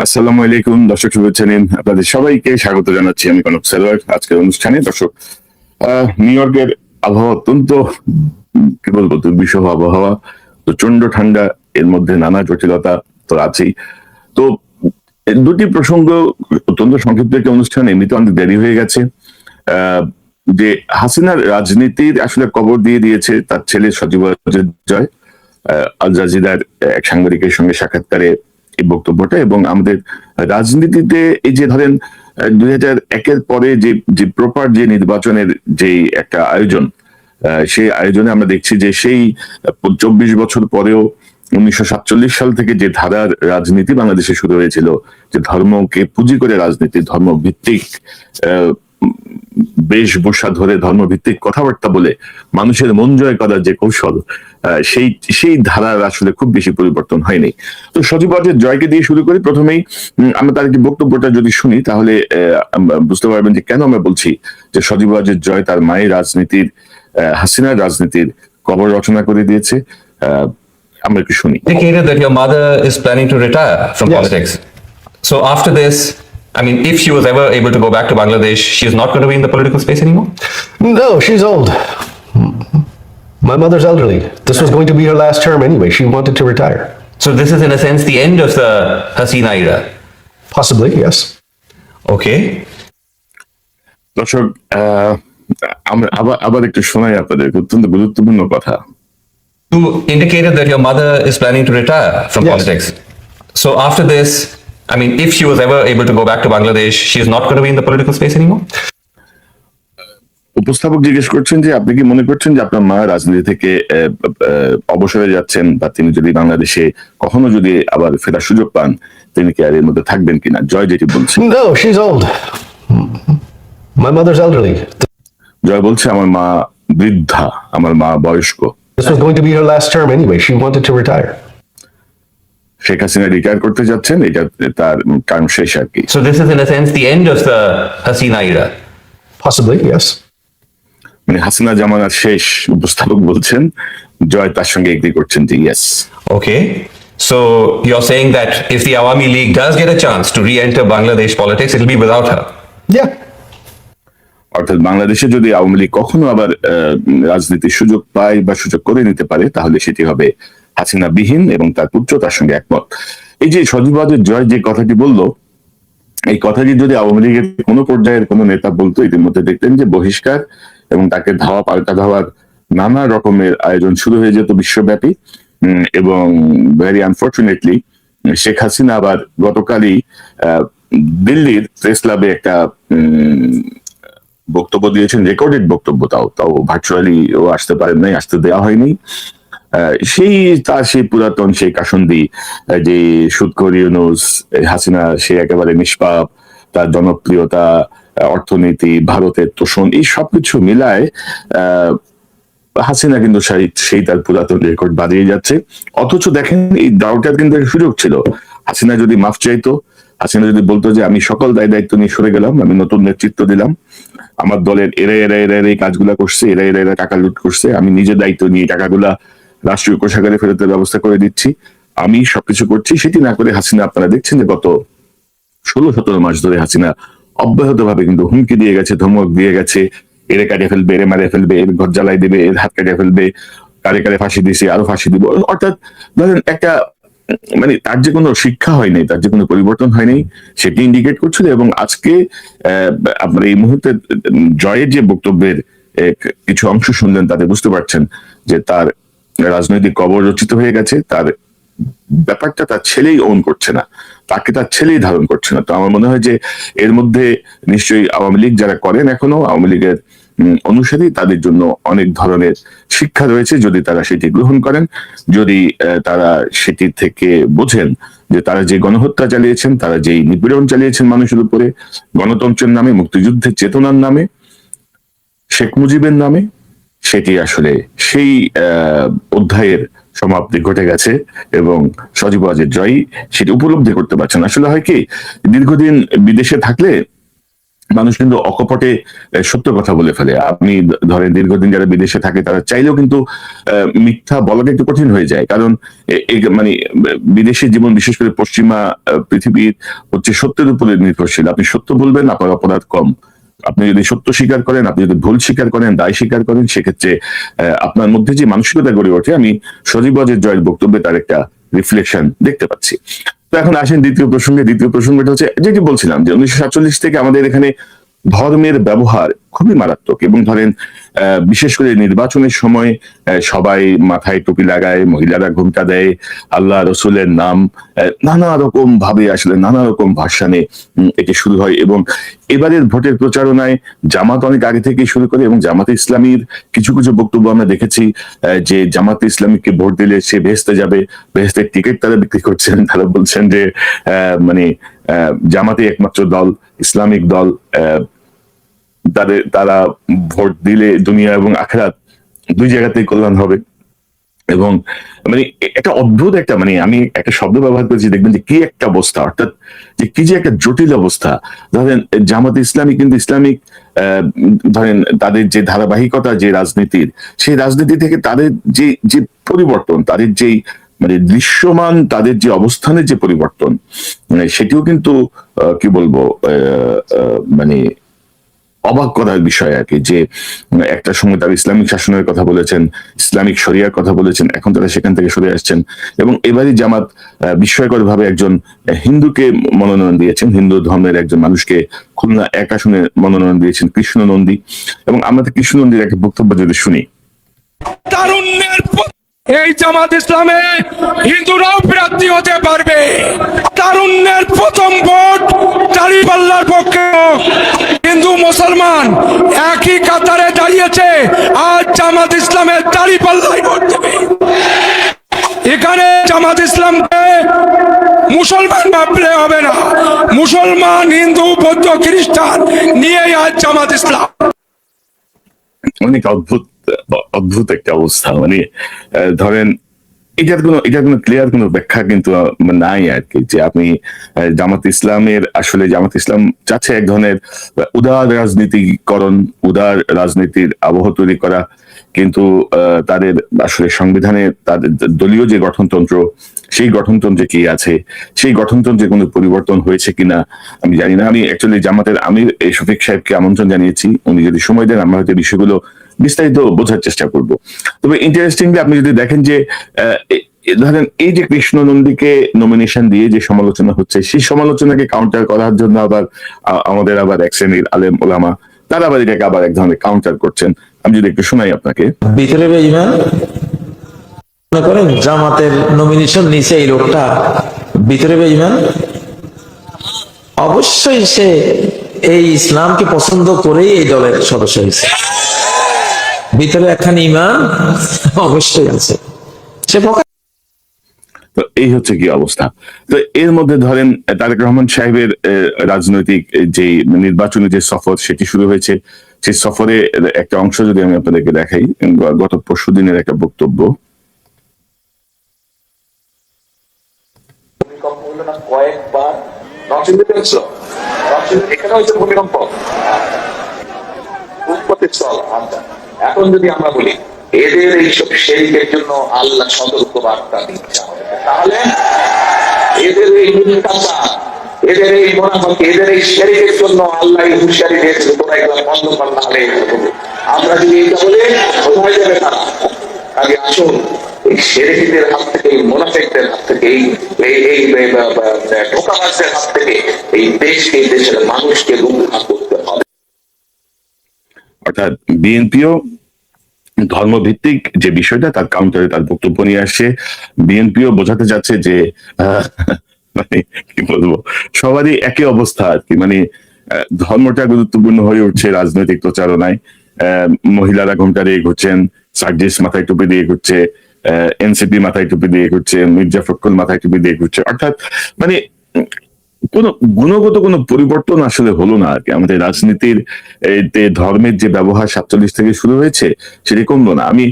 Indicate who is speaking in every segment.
Speaker 1: আসসালামু আলাইকুম দর্শক, শুভেচ্ছা নিন। আপনাদের সবাইকে স্বাগত জানাচ্ছি আমি কনক সারোয়ার আজকের অনুষ্ঠানে। দর্শক, নিউ ইয়র্কের আবহাওয়া অত্যন্ত কি বলবো দুর্বিষহ আবহাওয়া, প্রচন্ড ঠান্ডা, এর মধ্যে নানা জটিলতা তো আছেই। তো দুটি প্রসঙ্গ, অত্যন্ত সংক্ষিপ্ত একটি অনুষ্ঠান, এমনিতে অনেক দেরি হয়ে গেছে। আহ যে হাসিনার রাজনীতির আসলে কবর দিয়ে দিয়েছে তার ছেলে সজীব ওয়াজেদ জয়। আল জাজিরার এক সাংবাদিকের সঙ্গে সাক্ষাৎকারে এই বক্তব্যটা, এবং আমাদের রাজনীতিতে এই যে ধরেন 2001-এর পরে যে যে প্রপার যে নির্বাচনের যে একটা আয়োজন, সেই আয়োজনে আমরা দেখছি যে সেই 24 বছর পরেও 1947 সাল থেকে যে ধারার রাজনীতি বাংলাদেশে শুরু হয়েছিল, যে ধর্মকে পুঁজি করে রাজনীতি, ধর্ম ভিত্তিক বেশভূষা ধরে ধর্মভিত্তিক কথাবার্তা বলে মানুষের মন জয় করার যে কৌশল, সেই সেই ধারার আসলে খুব বেশি পরিবর্তন হয়নি। তো সজীব ওয়াজেদ জয়কে দিয়ে শুরু করি। প্রথমেই আমরা তার কি বক্তব্যটা যদি শুনি তাহলে বুঝতে পারবেন যে কেন আমরা বলছি যে সজীব ওয়াজেদ জয় তার মায়ের রাজনীতির, হাসিনার রাজনীতির কবর রচনা করে দিয়েছে। আমরা একটু শুনি।
Speaker 2: Indicated that your mother is planning to retire from
Speaker 3: Yes.
Speaker 2: politics. So after this, I mean, if she was ever able to go back to Bangladesh, she is not going to be in the political space anymore?
Speaker 3: No, she's old. My mother's elderly. This was going to be her last term anyway. She wanted to retire.
Speaker 2: So this is in a sense the end of the Hasina era.
Speaker 3: Possibly, yes.
Speaker 2: Okay.
Speaker 1: দর্শক, আমরা আবার আবার একটু শোনাই আপনাদের, অত্যন্ত গুরুত্বপূর্ণ কথা।
Speaker 2: You indicated that your mother is planning to retire from
Speaker 3: Yes.
Speaker 2: politics. So after this, I mean, if she was ever able to go back to Bangladesh, she is not going to be in the political space anymore?
Speaker 1: উপস্থাপক জিজ্ঞেস করছেন যে আপনি কি মনে করছেন যে আপনার মা রাজনীতি থেকে অবসরে যাচ্ছেন, বা তিনি যদি বাংলাদেশে কখনো যদি আবার ফেরার সুযোগ পান, তিনি কি আর এর মধ্যে থাকবেন কিনা? জয় যেটি বলছে,
Speaker 3: No, she's old. My mother's elderly.
Speaker 1: জয় বলছে আমার মা বৃদ্ধা, আমার মা বয়স্ক।
Speaker 3: This was going to be her last term anyway. She wanted to retire.
Speaker 1: Sheikh Hasina retire করতে যাচ্ছেন, এটা তার টার্ম শেষ আর কি।
Speaker 2: So this is in a sense the end of the Hasina era.
Speaker 3: Possibly, yes.
Speaker 1: মানে হাসিনা জামানার শেষ, উপস্থাপক বলছেন, জয় তার সঙ্গে এগ্রি করছেন যে yes.
Speaker 2: Okay. So you're saying that if the Awami League does get a chance to re-enter Bangladesh politics, it'll be without her.
Speaker 3: Yeah.
Speaker 1: অর্থাৎ বাংলাদেশে যদি আওয়ামী লীগ কখনো আবার রাজনীতির সুযোগ পায় বা সুযোগ করে নিতে পারে, তাহলে সেটি হবে হাসিনা বিহীন, এবং তার পুত্র তার সঙ্গে একমত। এই যে সজীব ওয়াজেদ জয় যে কথাটি বললো, এই কথাটি যদি আওয়ামী লীগের কোনো পর্যায়ের কোনো নেতা বলতো, ইতিমধ্যে দেখতেন যে বহিষ্কার এবং তাকে ধাওয়া পাল্টা ধাওয়ার নানা রকমের আয়োজন শুরু হয়ে যেত বিশ্বব্যাপী। এবং ভেরি আনফর্চুনেটলি শেখ হাসিনা আবার গতকালই দিল্লির প্রেস ক্লাবে একটা বক্তব্য দিয়েছেন, রেকর্ডেড বক্তব্য, তাও তাও ভার্চুয়ালি ও আসতে পারেন নাই, আসতে দেওয়া হয়নি। সেই তার সেই পুরাতন সেই কাসন্দি, যে সুদখোর ইউনূস, হাসিনা সে একেবারে নিষ্পাপ, তার জনপ্রিয়তা, অর্থনীতি, ভারতের তোষণ, এই সবকিছু মিলায় হাসিনা কিন্তু সেই তার পুরাতন রেকর্ড বাড়িয়ে যাচ্ছে। অথচ দেখেন, এই দাওটার কিন্তু একটা সুযোগ ছিল। হাসিনা যদি মাফ চাইতো, হাসিনা যদি বলতো যে আমি সকল দায় দায়িত্ব নিয়ে সরে গেলাম, আমি নতুন নেতৃত্ব দিলাম, আমার দলের এরা এরা এরা এই কাজগুলা করছে, এরা এরা এরা টাকা লুট করছে, আমি নিজে দায়িত্ব নিয়ে টাকাগুলা রাষ্ট্রীয় কোষাগারে ফেরতের ব্যবস্থা করে দিচ্ছি, আমি সবকিছু করছি, সেটি না করে হাসিনা, আপনারা দেখছেন যে গত 16-17 মাস ধরে হাসিনা অব্যাহত ভাবে কিন্তু হুমকি দিয়ে গেছে, ধমক দিয়ে গেছে, এরে কাটিয়ে ফেলবে, এরে মারিয়ে ফেলবে, এর ঘর জ্বালাই দেবে, এর হাত কাটিয়ে ফেলবে, কারে কারে ফাঁসি দিছে, আরো ফাঁসি দিব। অর্থাৎ ধরেন একটা মানে তার যে কোনো শিক্ষা হয়নি, তার যে কোনো পরিবর্তন হয়নি, সেটি ইন্ডিকেট করছিল। এবং আজকে আপনার এই মুহূর্তে জয়ের যে বক্তব্যের কিছু অংশ শুনলেন, তাতে বুঝতে পারছেন যে তার রাজনৈতিক কবর রচিত হয়ে গেছে। তার ব্যাপারটা তার ছেলেই ওন করছে না, তাকে তার ছেলেই ধারণ করছে না। তো আমার মনে হয় যে এর মধ্যে নিশ্চয়ই আওয়ামী লীগ যারা করেন, এখনো আওয়ামী লীগের অনুসারী, তাদের জন্য অনেক ধরনের শিক্ষা রয়েছে, যদি তারা সেটি গ্রহণ করেন, যদি তারা সেটি থেকে বোঝেন যে তারা যে গণহত্যা চালিয়েছেন, তারা যেই নিপীড়ন চালিয়েছেন মানুষের উপরে, গণতন্ত্রের নামে, মুক্তিযুদ্ধের চেতনার নামে, শেখ মুজিবের নামে, সেটি আসলে সেই অধ্যায়ের সমাপ্তি ঘটে গেছে, এবং সজীব ওয়াজেদ জয় সেটি উপলব্ধি করতে পারছেন। আসলে হয় কি, দীর্ঘদিন বিদেশে থাকলে মানুষ কিন্তু অকপটে সত্য কথা বলে ফেলে। আপনি ধরেন দীর্ঘদিন যারা বিদেশে থাকে তারা চাইলেও কিন্তু মিথ্যা বলাটা একটু কঠিন হয়ে যায়, কারণ মানে বিদেশি জীবন, বিশেষ করে পশ্চিমা পৃথিবীর হচ্ছে সত্যের উপরে নির্ভরশীল। আপনি সত্য বলবেন, আপনার অপরাধ কম। আপনি যদি সত্য স্বীকার করেন, আপনি যদি ভুল স্বীকার করেন, দায় স্বীকার করেন, সেক্ষেত্রে আপনার মধ্যে যে মানসিকতা গড়ে ওঠে, আমি সজীব ওয়াজেদ জয়ের বক্তব্যে তার একটা রিফ্লেকশন দেখতে পাচ্ছি। তো এখন আসেন দ্বিতীয় প্রসঙ্গে। দ্বিতীয় প্রসঙ্গটা হচ্ছে যেটি বলছিলাম যে 1947 থেকে আমাদের এখানে ধর্মের ব্যবহার খুবই মারাত্মক, এবং ধরেন বিশেষ করে নির্বাচনের সময় সবাই মাথায় টুপি লাগায়, মহিলারা ঘোমটা দেয়, আল্লাহ রসুলের নাম নানা রকম ভাবে, আসলে নানা রকম ভাষণে এটি শুরু হয়। এবং এবারের ভোটের প্রচারণায় জামাত অনেক আগে থেকে শুরু করে, এবং জামাতে ইসলামীর কিছু কিছু বক্তব্য আমরা দেখেছি যে জামাতে ইসলামীকে ভোট দিলে সে ভেস্তে যাবে, ভেস্তের টিকিট তারা বিক্রি করছেন। তারা বলছেন যে মানে জামাতে একমাত্র দল, ইসলামিক দল, তারা ভোট দিলে দুনিয়া এবং আখিরাত দুই জায়গাতেই কল্যাণ হবে। এবং মানে একটা অদ্ভুত একটা, মানে আমি একটা শব্দ ব্যবহার করেছি, দেখবেন যে কি একটা অবস্থা, অর্থাৎ যে কি যে একটা জটিল অবস্থা। ধরেন জামাত ইসলামী কিন্তু ইসলামিক ধরেন তাদের যে ধারাবাহিকতা, যে রাজনীতির, সেই রাজনীতি থেকে তাদের যে যে পরিবর্তন, তাদের যেই মানে দৃশ্যমান, তাদের যে অবস্থানের যে পরিবর্তন, সেটিও কিন্তু কি বলবো মানে অবাক করার বিষয় আর কি। যে একটা সময় তারা ইসলামিক শাসনের কথা বলেছেন, ইসলামিক শরিয়ার কথা বলেছেন, এখন তারা সেখান থেকে সরে আসছেন। এবং এবারই জামাত বিস্ময়কর ভাবে একজন হিন্দুকে মনোনয়ন দিয়েছেন, হিন্দু ধর্মের একজন মানুষকে খুলনা 1 আসনে মনোনয়ন দিয়েছেন, কৃষ্ণ নন্দী। এবং আমরা তো কৃষ্ণ নন্দীর একটা বক্তব্য যদি শুনি।
Speaker 4: তারুণ্যের এই জামাত ইসলামে হিন্দুরাও প্রার্থী হতে পারবে। তারুণ্যের প্রথম ভোট দাঁড়িপাল্লার পক্ষে। হিন্দু মুসলমান একই কাতারে দাঁড়িয়েছে, আজ জামাত ইসলামের দাঁড়িপাল্লায় ভোট দেবে। এখানে জামাত ইসলামকে মুসলমান ভাবলে হবে না, মুসলমান, হিন্দু, বৌদ্ধ, খ্রিস্টান নিয়ে আজ জামাত ইসলাম।
Speaker 1: অনেক অদ্ভুত অদ্ভুত একটা অবস্থা। মানে ধরেন এটার কোনো ক্লিয়ার কোনো ব্যাখ্যা কিন্তু নাই আর কি। যে আপনি জামাত ইসলামের, আসলে জামাত ইসলাম চাচ্ছে এক ধরনের উদার রাজনীতিকরণ, উদার রাজনীতির আবহ তৈরি করা, কিন্তু তাদের আসলে সংবিধানে তাদের দলীয় যে গঠনতন্ত্র, সেই গঠনতন্ত্রে কি আছে, সেই গঠনতন্ত্রে কোনো পরিবর্তন হয়েছে কিনা আমি জানি না। আমি অ্যাকচুয়ালি জামাতের আমির শফিক সাহেবকে আমন্ত্রণ জানিয়েছি, উনি যদি সময় দেন আমরা হয়তো বিষয়গুলো বিস্তারিত বোঝার চেষ্টা করব। তবে ইন্টারেস্টিংলি আপনি যদি দেখেন যে ধরেন এই যে কৃষ্ণ নন্দীকে নমিনেশন দিয়ে যে সমালোচনা হচ্ছে, সেই সমালোচনাকে কাউন্টার করার জন্য আবার আমাদের আবার এক শ্রেণীর আলেম ওলামা তারা আবার এটাকে আবার এক ধরনের কাউন্টার করছেন। আমি যদি একটু শোনাই আপনাকে।
Speaker 5: ভিতরে বেঈমান মনে করেন জামাতের নমিনেশন নিচে এই লোকটা ভিতরে বেঈমান, অবশ্যই সে এই ইসলামকে পছন্দ করেই এই দলের সদস্য হয়েছে। ভিতরে একখান ইমান অবশ্যই আছে, সে
Speaker 1: তো এই হচ্ছে কি অবস্থা। তো এর মধ্যে ধরেন তারেক রহমান সাহেবের রাজনৈতিক যে নির্বাচনী যে সফর, সেটি শুরু হয়েছে। সেই সফরে একটা অংশ যদি আমি আপনাদেরকে দেখাই, গত পরশুদিনের একটা বক্তব্য।
Speaker 6: কয়েকবার নরসিংদীতে হয়েছিল, এখানে হয়েছে ভূমিকম্প, চল। এখন যদি আমরা বলি এদের এইসব শেরিকের জন্য আল্লাহ সতর্ক বার্তা দিচ্ছে আমাদের, তাহলে এদের এই মিথ্যাচার, এদের এই মোনাফিক, এদের এই শেরিকের জন্য আল্লাহ হুঁশিয়ারি দিয়েছে, তোমরা এগুলো বন্ধ কর, না হলে আমরা যদি এইটা বলি কোথায় যাবে তারা। আগে আসুন এই শেরিকদের হাত থেকে, এই মোনাফিকদের হাত থেকে, এই ধোঁকাবাজদের হাত থেকে এই দেশকে, এই দেশের মানুষকে রক্ষা করতে হবে।
Speaker 1: অর্থাৎ বিএনপিও ধর্মভিত্তিক যে বিষয়টা তার কাউন্টারে তার বক্তব্য নিয়ে আসছে। বিএনপিও বোঝাতে যাচ্ছে যে মানে কি বলবো, সবারই একই অবস্থা আর কি। মানে ধর্মটা গুরুত্বপূর্ণ হয়ে উঠছে রাজনৈতিক প্রচারণায়। মহিলারা ঘোমটা দিয়ে ঘুরছেন, সার্জিস মাথায় টুপি দিয়ে ঘুরছে, এনসিপি মাথায় টুপি দিয়ে ঘুরছে, মির্জা ফখরুল মাথায় টুপি দিয়ে ঘুরছে। অর্থাৎ মানে কোন গুণগত কোনো পরিবর্তন আসলে হলো না আর কি। আমাদের রাজনীতির ধর্মের যে ব্যবহার 47 থেকে শুরু হয়েছে সেটি কমলো না। আমি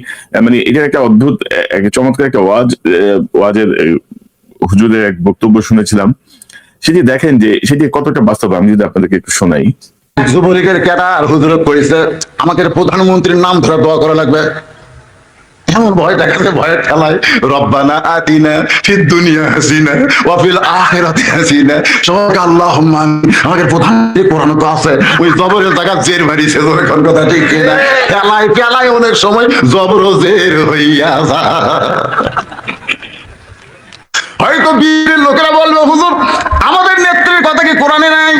Speaker 1: মানে এটার একটা অদ্ভুত চমৎকার একটা ওয়াজের হুজুরের এক বক্তব্য শুনেছিলাম। সেটি দেখেন যে সেটি কতটা বাস্তব, আমি যদি আপনাদেরকে একটু শোনাই।
Speaker 7: যুবলীগের ক্যাডা আর হুজুরত করেছে আমাকে প্রধানমন্ত্রীর নাম ধরে দোয়া করা লাগবে, এমন ভয় দেখাচ্ছে, ভয়ের ঠেলায় রব্বানা আতিনা ফিদ দুনিয়া হাসিনা ওয়া ফিল আখিরাতি হাসিনা, সবাইকে আল্লাহুম্মা আমিন। আমাকে প্রধানমন্ত্রী কোরআন তো আছে, ওই জবরের জায়গা জের মারিছে, এখন কথা ঠিক কিনা? ঠেলায় ঠেলায় অনেক সময় জবর ও জের হইয়া যায়। হয়তো বীরের লোকেরা বলবে হুজুর আমাদের নেত্রীর কথা কি কোরআনে নাই?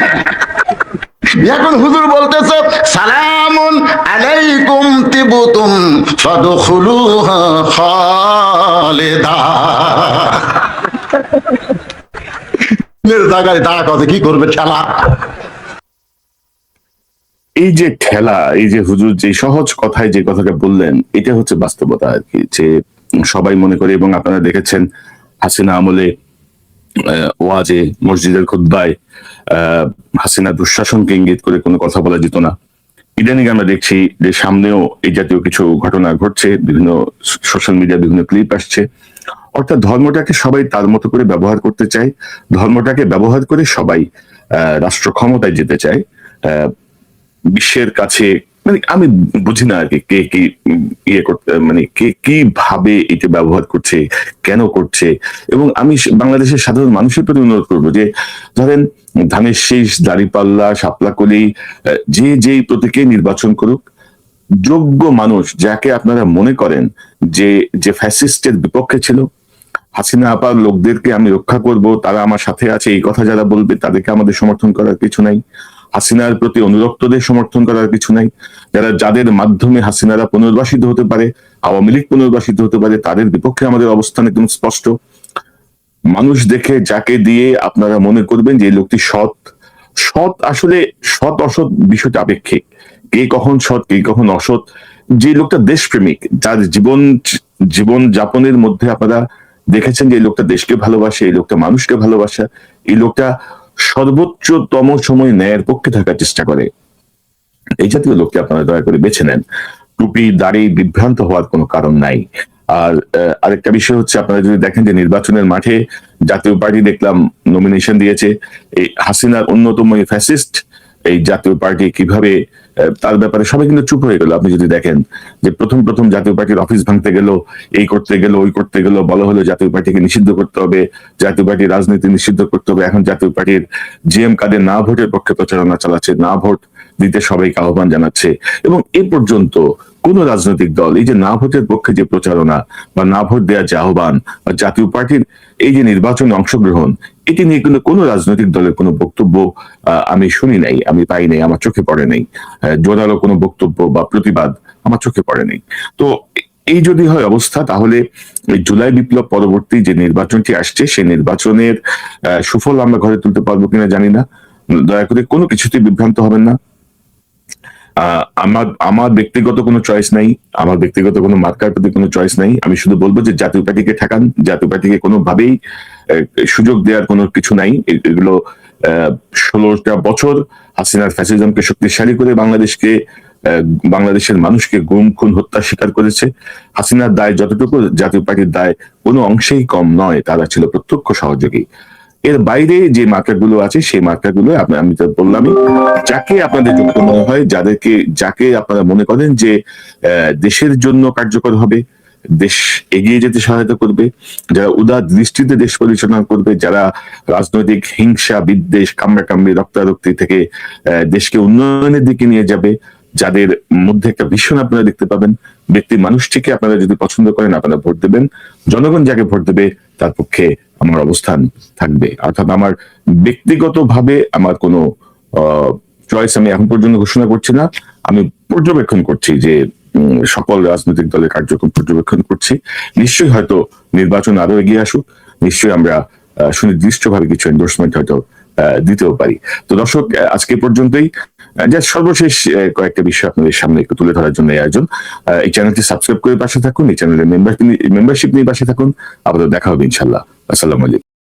Speaker 7: এখন হুজুর বলতেছে সালামুন আলাইকুম তিবতুম ফাদখুলুহা খালিদা। জায়গায় দাঁড়া কথা কি করবে ঠেলা?
Speaker 1: এই যে ঠেলা, এই যে হুজুর যে সহজ কথায় যে কথাটা বললেন, এটা হচ্ছে বাস্তবতা আর কি। যে সবাই মনে করে, এবং আপনারা দেখেছেন হাসিনা আমলে ওয়াজে মসজিদের খুতবায় হাসিনা দুঃশাসনকে ইঙ্গিত করে কোনো কথা বলা যেত না। ইদানিং আমরা দেখছি যে সামনেও এই জাতীয় কিছু ঘটনা ঘটছে, বিভিন্ন সোশ্যাল মিডিয়া বিভিন্ন ক্লিপ আসছে। অর্থাৎ ধর্মটাকে সবাই তার মতো করে ব্যবহার করতে চায়, ধর্মটাকে ব্যবহার করে সবাই রাষ্ট্র ক্ষমতায় যেতে চায়। বিশ্বের কাছে মানে আমি বুঝি না আর কি কে কি ইয়ে করতে, মানে কে কি ভাবে এটা ব্যবহার করছে, কেন করছে। এবং আমি বাংলাদেশের সাধারণ মানুষের প্রতি অনুরোধ করবো যে ধরেন ধানের শীষ, দাঁড়িপাল্লা, শাপলাকলি, যে যেই প্রতীকে নির্বাচন করুক, যোগ্য মানুষ যাকে আপনারা মনে করেন যে যে ফ্যাসিস্টের বিপক্ষে ছিল, হাসিনা আপার লোকদেরকে আমি রক্ষা করব, তারা আমার সাথে আছে, এই কথা যারা বলবে তাদেরকে আমাদের সমর্থন করার কিছু নাই। হাসিনার প্রতি অনুরক্তদের সমর্থন করার কিছু নাই। যাদের মাধ্যমে হাসিনারা পুনর্বাসিত হতে পারে, আওয়ামী লীগ পুনর্বাসিত হতে পারে, তাদের বিপক্ষে আমাদের অবস্থান একদম স্পষ্ট। মানুষ দেখে যাকে দিয়ে আপনারা মনে করবেন যে এই লোকটি সৎ, আসলে সৎ অসৎ বিষয়টা আপেক্ষিক। কে কখন সৎ, কে কখন অসৎ। যে লোকটা দেশপ্রেমিক, যার জীবন যাপনের মধ্যে আপনারা দেখেছেন যে এই লোকটা দেশকে ভালোবাসে, এই লোকটা মানুষকে ভালোবাসে, এই লোকটা সর্বোচ্চতম সময় ন্যায়ের পক্ষে থাকার চেষ্টা করে, এই জাতীয় লোককে আপনারা দয়া করে বেছে নেন। টুপি দাঁড়িয়ে বিভ্রান্ত হওয়ার কোনো কারণ নাই। আর আরেকটা বিষয় হচ্ছে, আপনারা যদি দেখেন যে নির্বাচনের মাঠে জাতীয় পার্টি দেখলাম নমিনেশন দিয়েছে, এই হাসিনার অন্যতম ফ্যাসিস্ট এই জাতীয় পার্টি কিভাবে তার ব্যাপারে সবাই কিন্তু চুপ হয়ে গেল। আপনি যদি দেখেন যে প্রথম জাতীয় পার্টির অফিস ভাঙতে গেল, এই করতে গেল, ওই করতে গেল, বলা হলো জাতীয় পার্টিকে নিষিদ্ধ করতে হবে, জাতীয় পার্টির রাজনীতি নিষিদ্ধ করতে হবে। এখন জাতীয় পার্টির জিএম কাদের না ভোটের পক্ষে প্রচারণা চালাচ্ছে, না ভোট দিতে সবাইকে আহ্বান জানাচ্ছে। এবং এ পর্যন্ত কোন রাজনৈতিক দল এই যে না ভোটের পক্ষে যে প্রচারণা বা না ভোট দেওয়ার যে আহ্বান, বা জাতীয় পার্টির এই যে নির্বাচনে অংশগ্রহণ, এটি নিয়ে কিন্তু কোনো রাজনৈতিক দলের কোনো বক্তব্য আমি শুনি নাই, আমি পাই নাই, আমার চোখে পড়ে নাই। জোরালো কোনো বক্তব্য বা প্রতিবাদ আমার চোখে পড়ে নাই। তো এই যদি হয় অবস্থা, তাহলে জুলাই বিপ্লব পরবর্তী যে নির্বাচনটি আসছে, সেই নির্বাচনের সুফল আমরা ঘরে তুলতে পারবো কিনা জানি না। দয়া করে কোনো কিছুতে বিভ্রান্ত হবেন না। আমার ব্যক্তিগত কোনো চয়েস নাই, আমার ব্যক্তিগত কোনো মার্কার প্রতি কোনো চয়েস নাই। আমি শুধু বলবো যে জাতীয় পার্টিকে ঠেকান, জাতীয় পার্টিকে কোনোভাবেই সুযোগ দেওয়ার কোনো কিছু নাই। এগুলো 16টা বছর হাসিনার ফ্যাসিজমকে শক্তিশালী করে বাংলাদেশের মানুষকে গুম খুন হত্যা শিকার করেছে। হাসিনার দায় যতটুকু, জাতীয় পার্টির দায় কোনো অংশেই কম নয়, তারা ছিল প্রত্যক্ষ সহযোগী। এর বাইরে যে মার্কারগুলো আছে, সেই মার্কারগুলো আমি তো বললামই, যাকে আপনাদের যোগ্য মনে হয়, যাকে আপনারা মনে করেন যে দেশের জন্য কার্যকর হবে, দেশ এগিয়ে যেতে সহায়তা করবে, যারা উদার দৃষ্টিতে দেশ পরিচালনা করবে, যারা রাজনৈতিক হিংসা, বিদ্বেষ, কামড়াকামড়ি, রক্তারক্তি থেকে দেশকে উন্নয়নের দিকে নিয়ে যাবে, যাদের মধ্যে একটা ভীষণ আপনারা দেখতে পাবেন, ব্যক্তি মানুষটিকে আপনারা যদি পছন্দ করেন আপনারা ভোট দেবেন। জনগণ যাকে ভোট দেবে তার পক্ষে আমার অবস্থান থাকবে। অর্থাৎ আমার ব্যক্তিগতভাবে আমার কোনো চয়েস আমি এখন পর্যন্ত ঘোষণা করছি না, আমি পর্যবেক্ষণ করছি যে সকল রাজনৈতিক দলের কার্যক্রম পর্যবেক্ষণ করছি। নিশ্চয়ই হয়তো নির্বাচন আরো এগিয়ে আসুক, নিশ্চয়ই আমরা সুনির্দিষ্টভাবে কিছু এন্ডোর্সমেন্ট হয়তো দিতেও পারি। তো দর্শক, আজকে পর্যন্তই। সর্বশেষ কয়েকটা বিষয় আপনাদের সামনে একটু তুলে ধরার জন্য আয়োজন। এই চ্যানেলটি সাবস্ক্রাইব করে পাশে থাকুন, এই চ্যানেলের মেম্বারশিপ নিয়ে পাশে থাকুন। আবার দেখা হবে ইনশাল্লাহ। আসসালামু আলাইকুম।